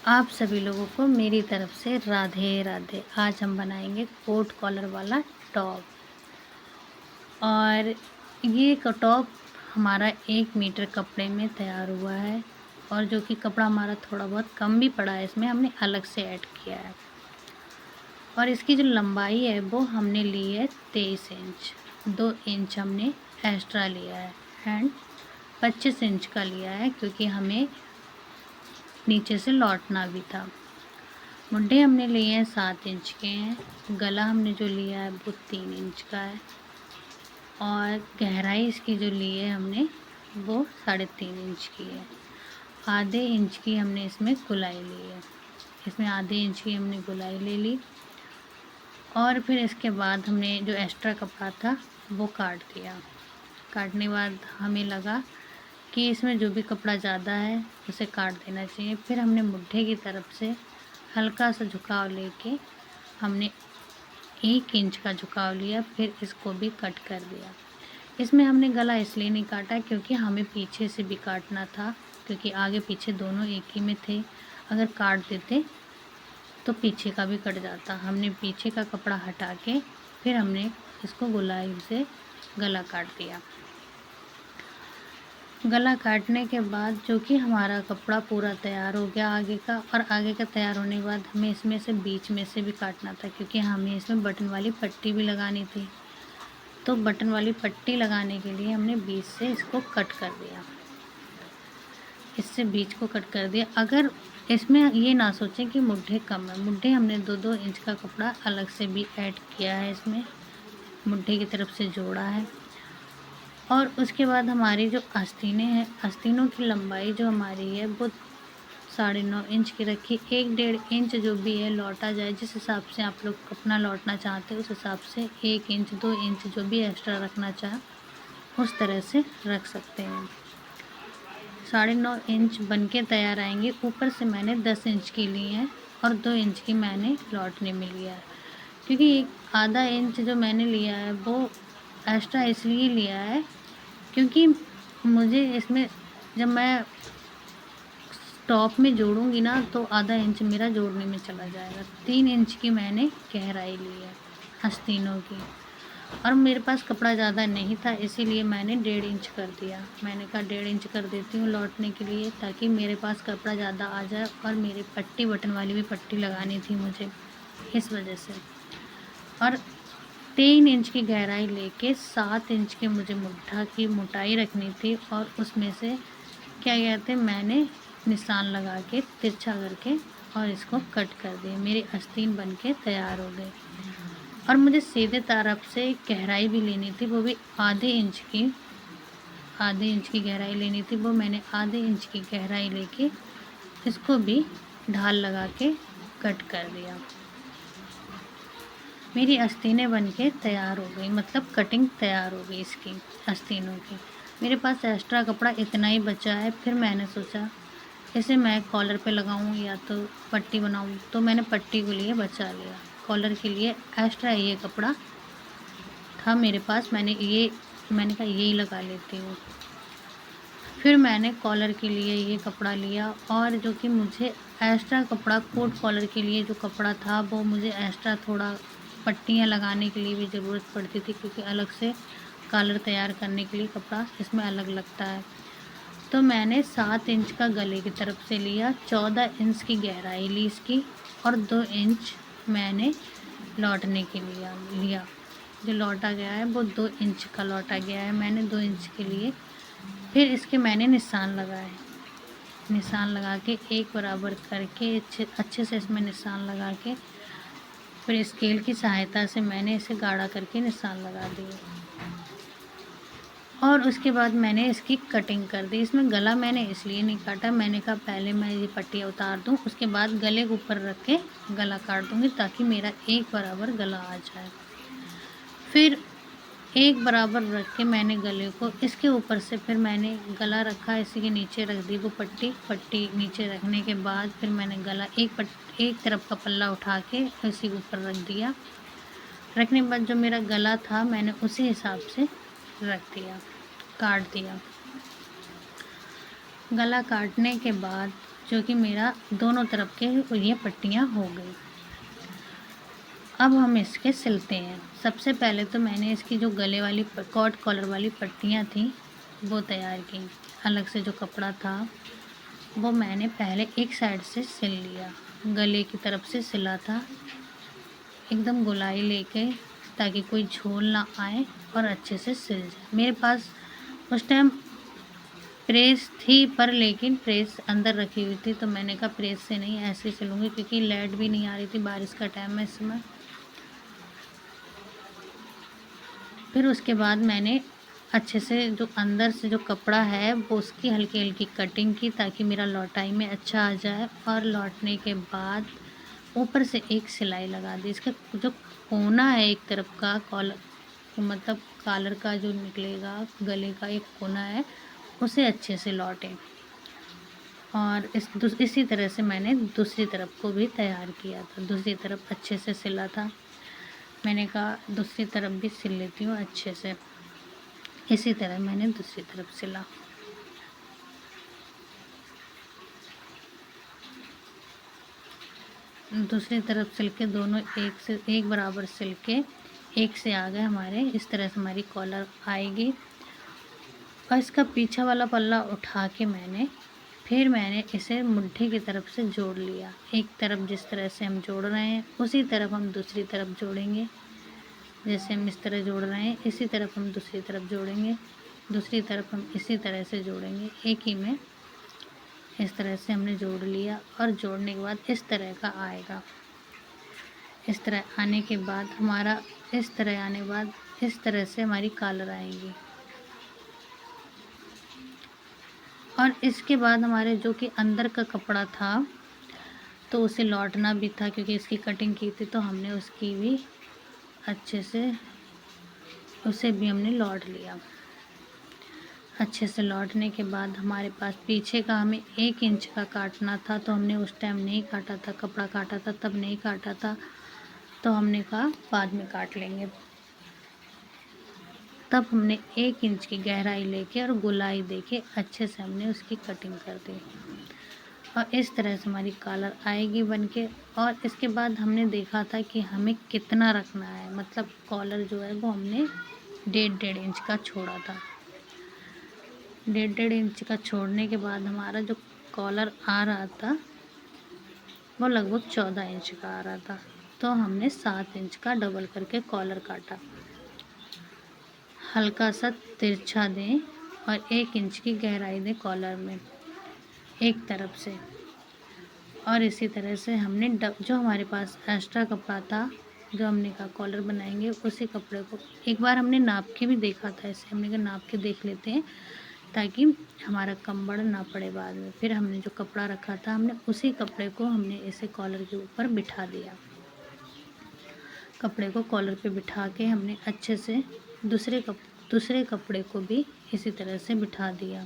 आप सभी लोगों को मेरी तरफ से राधे राधे। आज हम बनाएंगे कोट कॉलर वाला टॉप। और ये टॉप हमारा 1 मीटर कपड़े में तैयार हुआ है। और जो कि कपड़ा हमारा थोड़ा बहुत कम भी पड़ा है, इसमें हमने अलग से ऐड किया है। और इसकी जो लंबाई है वो हमने ली है 23 इंच। 2 इंच हमने एक्स्ट्रा लिया है एंड 25 इंच का लिया है, क्योंकि हमें नीचे से लौटना भी था। मुड्ढे हमने लिए हैं 7 इंच के हैं। गला हमने जो लिया है वो 3 इंच का है। और गहराई इसकी जो ली है हमने वो 3.5 इंच की है। आधे इंच की हमने इसमें गुलाई ली है। इसमें आधे इंच की हमने गुलाई ले ली। और फिर इसके बाद हमने जो एक्स्ट्रा कपड़ा था वो काट दिया। काटने के बाद हमें लगा कि इसमें जो भी कपड़ा ज़्यादा है उसे काट देना चाहिए। फिर हमने मुड्ढे की तरफ से हल्का सा झुकाव लेके हमने 1 इंच का झुकाव लिया, फिर इसको भी कट कर दिया। इसमें हमने गला इसलिए नहीं काटा क्योंकि हमें पीछे से भी काटना था, क्योंकि आगे पीछे दोनों एक ही में थे। अगर काट देते तो पीछे का भी कट जाता। हमने पीछे का कपड़ा हटा के फिर हमने इसको गोलाई से गला काट दिया। गला काटने के बाद जो कि हमारा कपड़ा पूरा तैयार हो गया आगे का। और आगे का तैयार होने के बाद हमें इसमें से बीच में से भी काटना था, क्योंकि हमें इसमें बटन वाली पट्टी भी लगानी थी। तो बटन वाली पट्टी लगाने के लिए हमने बीच से इसको कट कर दिया। इससे बीच को कट कर दिया। अगर इसमें ये ना सोचें कि मुड्ढे कम है, मुड्ढे हमने 2-2 इंच का कपड़ा अलग से भी ऐड किया है, इसमें मुड्ढे की तरफ से जोड़ा है। और उसके बाद हमारी जो आस्तीनें हैं, आस्तीनों की लंबाई जो हमारी है वो 9.5 इंच की रखी। 1-1.5 इंच जो भी है लौटा जाए, जिस हिसाब से आप लोग अपना लौटना चाहते हैं उस हिसाब से 1 इंच 2 इंच जो भी एक्स्ट्रा रखना चाहे उस तरह से रख सकते हैं। 9.5 इंच बन के तैयार आएंगे। ऊपर से मैंने 10 इंच की ली है और 2 इंच की मैंने लौटने में लिया है, क्योंकि एक आधा इंच जो मैंने लिया है वो एक्स्ट्रा इसलिए लिया है क्योंकि मुझे इसमें जब मैं टॉप में जोड़ूंगी ना तो आधा इंच मेरा जोड़ने में चला जाएगा। 3 इंच की मैंने गहराई ली है आस्तीनों की। और मेरे पास कपड़ा ज़्यादा नहीं था, इसीलिए मैंने 1.5 इंच कर दिया। मैंने कहा 1.5 इंच कर देती हूँ लौटने के लिए, ताकि मेरे पास कपड़ा ज़्यादा आ जाए। और मेरी पट्टी बटन वाली भी पट्टी लगानी थी मुझे, इस वजह से। और 3 इंच की गहराई लेके 7 इंच के मुझे मुट्ठा की मोटाई रखनी थी। और उसमें से क्या कहते मैंने निशान लगा के तिरछा करके और इसको कट कर दिए। मेरे आस्तीन बन के तैयार हो गए। और मुझे सीधे तरफ से गहराई भी लेनी थी, वो भी आधे इंच की गहराई लेनी थी। वो मैंने आधे इंच की गहराई लेके इसको भी ढाल लगा के कट कर दिया। मेरी आस्तीनें बन के तैयार हो गई, मतलब कटिंग तैयार हो गई इसकी आस्तीनों की। मेरे पास एक्स्ट्रा कपड़ा इतना ही बचा है। फिर मैंने सोचा इसे मैं कॉलर पे लगाऊं या तो पट्टी बनाऊं, तो मैंने पट्टी के लिए बचा लिया। कॉलर के लिए एक्स्ट्रा ये कपड़ा था मेरे पास, मैंने कहा यही लगा लेती हूँ। फिर मैंने कॉलर के लिए ये कपड़ा लिया। और जो कि मुझे एक्स्ट्रा कपड़ा कोट कॉलर के लिए जो कपड़ा था वो मुझे एक्स्ट्रा थोड़ा पट्टियाँ लगाने के लिए भी ज़रूरत पड़ती थी, क्योंकि अलग से कॉलर तैयार करने के लिए कपड़ा इसमें अलग लगता है। तो मैंने 7 इंच का गले की तरफ से लिया, 14 इंच की गहराई ली इसकी। और 2 इंच मैंने लौटने के लिए लिया। जो लौटा गया है वो 2 इंच का लौटा गया है मैंने 2 इंच के लिए। फिर इसके मैंने निशान लगाए। निशान लगा के एक बराबर करके अच्छे से इसमें निशान लगा के फिर स्केल की सहायता से मैंने इसे गाढ़ा करके निशान लगा दिए। और उसके बाद मैंने इसकी कटिंग कर दी। इसमें गला मैंने इसलिए नहीं काटा, मैंने कहा पहले मैं ये पट्टियाँ उतार दूँ, उसके बाद गले के ऊपर रख के गला काट दूँगी, ताकि मेरा एक बराबर गला आ जाए। फिर एक बराबर रख के मैंने गले को इसके ऊपर से फिर मैंने गला रखा, इसी के नीचे रख दी वो पट्टी नीचे रखने के बाद फिर मैंने गला एक तरफ का पल्ला उठा के इसी के ऊपर रख दिया। रखने के बाद जो मेरा गला था मैंने उसी हिसाब से रख दिया, काट दिया। गला काटने के बाद जो कि मेरा दोनों तरफ के ये पट्टियाँ हो गई। अब हम इसके सिलते हैं। सबसे पहले तो मैंने इसकी जो गले वाली कॉट कॉलर वाली पट्टियाँ थी वो तैयार की। अलग से जो कपड़ा था वो मैंने पहले एक साइड से सिल लिया, गले की तरफ से सिला था एकदम गोलाई लेके, ताकि कोई झोल ना आए और अच्छे से सिल जाए। मेरे पास उस टाइम प्रेस थी पर लेकिन प्रेस अंदर रखी हुई थी, तो मैंने कहा प्रेस से नहीं ऐसे ही सिलूँगी, क्योंकि लाइट भी नहीं आ रही थी, बारिश का टाइम है इस समय। फिर उसके बाद मैंने अच्छे से जो अंदर से जो कपड़ा है वो उसकी हल्की हल्की कटिंग की, ताकि मेरा लौटाई में अच्छा आ जाए। और लौटने के बाद ऊपर से एक सिलाई लगा दी। इसका जो कोना है एक तरफ का कॉलर, मतलब कॉलर का जो निकलेगा, गले का एक कोना है, उसे अच्छे से लौटे। और इसी तरह से मैंने दूसरी तरफ को भी तैयार किया था, दूसरी तरफ अच्छे से सिला था। मैंने कहा दूसरी तरफ भी सिल लेती हूँ अच्छे से। इसी तरह मैंने दूसरी तरफ सिला। दूसरी तरफ सिल के दोनों एक बराबर सिल के एक से आ गए हमारे। इस तरह से हमारी कॉलर आएगी। और इसका पीछे वाला पल्ला उठा के मैंने इसे मुट्ठी की तरफ से जोड़ लिया। एक तरफ जिस तरह से हम जोड़ रहे हैं उसी तरफ हम दूसरी तरफ जोड़ेंगे। जैसे हम इस तरह जोड़ रहे हैं इसी तरफ हम दूसरी तरफ जोड़ेंगे, दूसरी तरफ हम इसी तरह से जोड़ेंगे। एक ही में इस तरह से हमने जोड़ लिया। और जोड़ने के बाद इस तरह का आएगा। इस तरह आने के बाद हमारा इस तरह आने के बाद इस तरह से हमारी कॉलर आएगी। और इसके बाद हमारे जो कि अंदर का कपड़ा था तो उसे लौटना भी था, क्योंकि इसकी कटिंग की थी, तो हमने उसकी भी अच्छे से उसे भी हमने लौट लिया। अच्छे से लौटने के बाद हमारे पास पीछे का हमें 1 इंच का काटना था, तो हमने उस टाइम नहीं काटा था, कपड़ा काटा था तब नहीं काटा था, तो हमने कहा बाद में काट लेंगे। तब हमने 1 इंच की गहराई लेके और गोलाई देके अच्छे से हमने उसकी कटिंग कर दी। और इस तरह से हमारी कॉलर आएगी बनके। और इसके बाद हमने देखा था कि हमें कितना रखना है, मतलब कॉलर जो है वो हमने 1.5 इंच का छोड़ा था। 1.5 इंच का छोड़ने के बाद हमारा जो कॉलर आ रहा था वो लगभग 14 इंच का आ रहा था, तो हमने 7 इंच का डबल करके कॉलर काटा। हल्का सा तिरछा दें और 1 इंच की गहराई दें कॉलर में एक तरफ से। और इसी तरह से हमने जो हमारे पास एक्स्ट्रा कपड़ा था, जो हमने कहा कॉलर बनाएंगे, उसी कपड़े को एक बार हमने नाप के भी देखा था। ऐसे हमने कहा नाप के देख लेते हैं ताकि हमारा कम बड़ ना पड़े बाद में। फिर हमने जो कपड़ा रखा था हमने उसी कपड़े को हमने इसे कॉलर के ऊपर बिठा दिया। कपड़े को कॉलर पे बिठा के हमने अच्छे से दूसरे कपड़े को भी इसी तरह से बिठा दिया।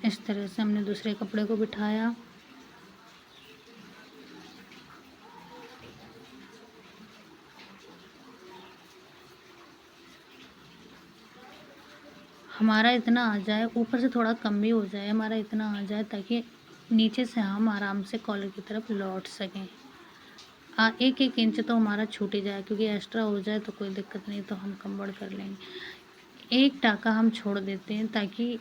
इस तरह से हमने दूसरे कपड़े को बिठाया। हमारा इतना आ जाए, ऊपर से थोड़ा कम भी हो जाए, हमारा इतना आ जाए ताकि नीचे से हम आराम से कॉलर की तरफ लौट सकें। 1-1 इंच तो हमारा छूट ही जाए, क्योंकि एक्स्ट्रा हो जाए तो कोई दिक्कत नहीं, तो हम कम बढ़ कर लेंगे। एक टाका हम छोड़ देते हैं ताकि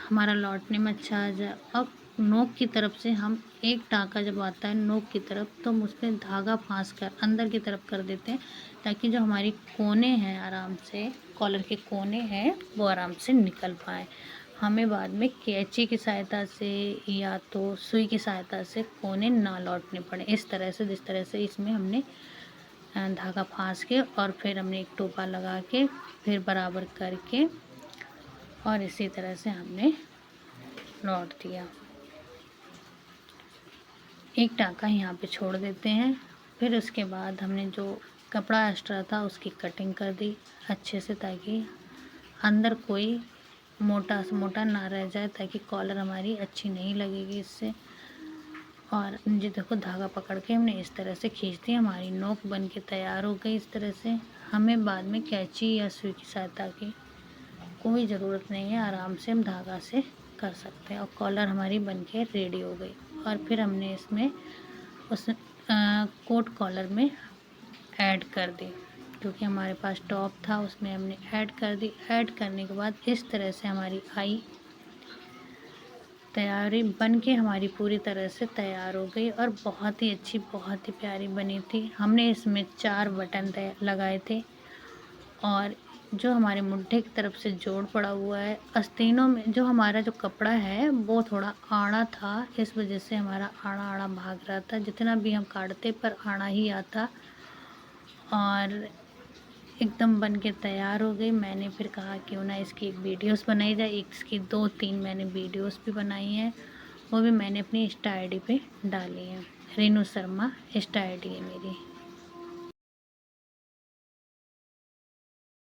हमारा लौटने में अच्छा आ जाए। अब नोक की तरफ से हम एक टाका जब आता है नोक की तरफ, तो हम उस पर धागा फांस कर अंदर की तरफ कर देते हैं, ताकि जो हमारी कोने हैं आराम से कॉलर के कोने हैं वो आराम से निकल पाए। हमें बाद में कैंची की सहायता से या तो सुई की सहायता से कोने ना लौटने पड़े। इस तरह से जिस तरह से इसमें हमने धागा फांस के और फिर हमने एक टोपा लगा के फिर बराबर करके और इसी तरह से हमने लौट दिया। एक टाका यहाँ पे छोड़ देते हैं। फिर उसके बाद हमने जो कपड़ा एक्स्ट्रा था उसकी कटिंग कर दी अच्छे से, ताकि अंदर कोई मोटा से मोटा ना रह जाए, ताकि कॉलर हमारी अच्छी नहीं लगेगी इससे। और ये देखो धागा पकड़ के हमने इस तरह से खींच दी, हमारी नोक बन के तैयार हो गई। इस तरह से हमें बाद में कैंची या सुई की सहायता की कोई ज़रूरत नहीं है, आराम से हम धागा से कर सकते हैं। और कॉलर हमारी बनके रेडी हो गई। और फिर हमने इसमें उस कोट कॉलर में ऐड कर दी, क्योंकि हमारे पास टॉप था उसमें हमने ऐड कर दी। ऐड करने के बाद इस तरह से हमारी आई तैयारी बन के हमारी पूरी तरह से तैयार हो गई और बहुत ही अच्छी, बहुत ही प्यारी बनी थी। हमने इसमें 4 बटन लगाए थे और जो हमारे मुड्ढे की तरफ से जोड़ पड़ा हुआ है, आस्तीनों में जो हमारा जो कपड़ा है वो थोड़ा आड़ा था, इस वजह से हमारा आड़ा आड़ा भाग रहा था। जितना भी हम काटते पर आड़ा ही आता और एकदम बन के तैयार हो गई। मैंने फिर कहा क्यों ना इसकी एक वीडियोस बनाई जाए। इसकी 2-3 मैंने वीडियोस भी बनाई हैं, वो भी मैंने अपनी इंस्टा आईडी पे डाली है। रेनू शर्मा इंस्टा आईडी है मेरी।